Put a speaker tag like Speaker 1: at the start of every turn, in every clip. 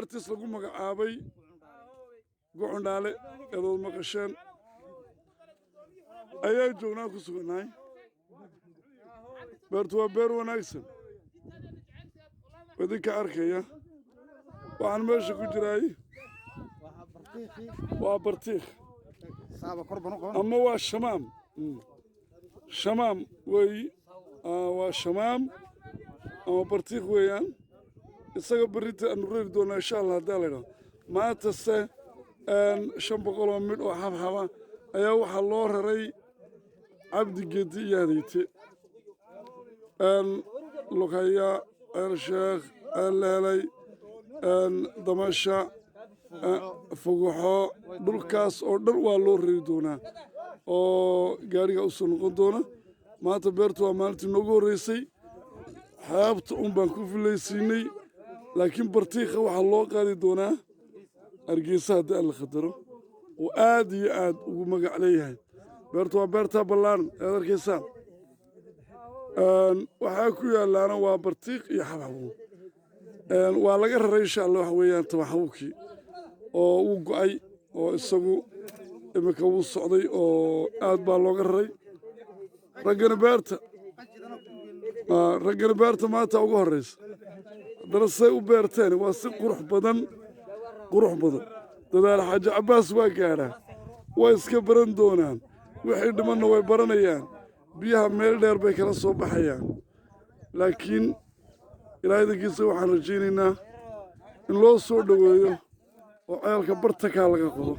Speaker 1: beertiis lagu magacaabay Gocondhaale eedood maqasheen ayaa joognaa ku suganahay beertu waa beer wanaagsan idinka arkaya waxaan meesha ku jiraay waa bartiikh ama waa shamaam shamaam weeyi waa shamaam ama bartiikh weeyaan isaga berrita aanu reeri doonaa insha allah haddaa laydhaho maantase 500 oo midh oo xabxaba ayaa waxaa loo raray cabdi geedi iyo adayte lugaya sheekh leelay damasha fogaxo dhulkaas oo dhan waa loo rari doonaa oo gaariga u soo noqon doona maanta beertu waa maalintii noogu horreysay xaabta un baan ku filaysiinay laakiin bartiikha waxaa loo qaadi doonaa Hargeysa haddii alla qadaro oo aad iyo aad ugu magac leeyahay beertu waa beerta ballaan aad arkaysaa waxaa ku yaalaana waa bartiikh iyo xabxabo waa laga raray insha allah waxa weeyaan tabaxabukii oo uu go'ay oo isagu imika wuu socday oo aad baa looga raray raggana beerta maanta ugu horreysa haddana say u beerteen waa si qurux badan dadaal xaaji cabbaas waa gaadhaa way iska baran doonaan wixii dhimanna way baranayaan biyaha meel dheer bay kala soo baxayaan laakiin ilaahay dankiisa waxaan rajaynaynaa in loo soo dhoweeyo oo ceelka bartakaa laga qodo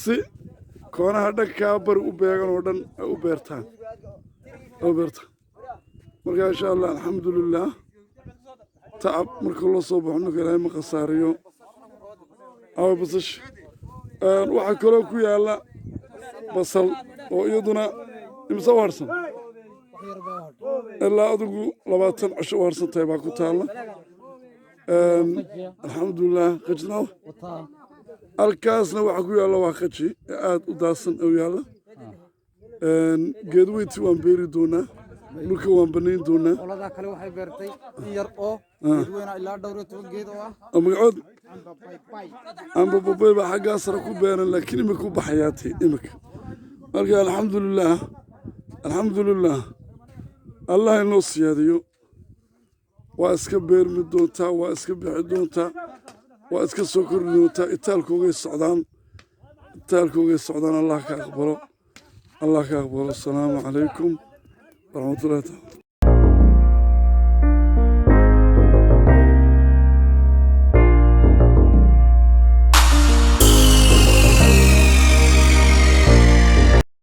Speaker 1: si koonaha dhankaa bari u beegan oo dhan ay u beertaan marka insha allah alxamdulillaah tacab marka loo soo baxo ninka ilaahay ma khasaariyo awa basash waxaa kaloo ku yaalla basal oo iyaduna imse u harsan ilaa adigu 20 cisho u harsan tahay baa ku taalla alxamdulillaah qajnaaw halkaasna waxaa ku yaalla waa qaji ee aad u daadsan oo yaalla geedweyntii waan beeri doonaa dhulka waan banayn doonaa
Speaker 2: qolada kale waxay beertay in yar oo geedweyna ilaa dhowr iyo 10 geed oo ah
Speaker 1: magacood amba babay baa xaggaa sare ku beeran laakiin imika u baxayaatay imika marka alxamdulillaah allah inoo siyaadiyo waa iska beermi doontaa waa iska bixi doontaa waa iska soo kori doontaa itaalkoogay socdaan allah ka aqbalo assalaamu calaykum ورحمة الله تعالى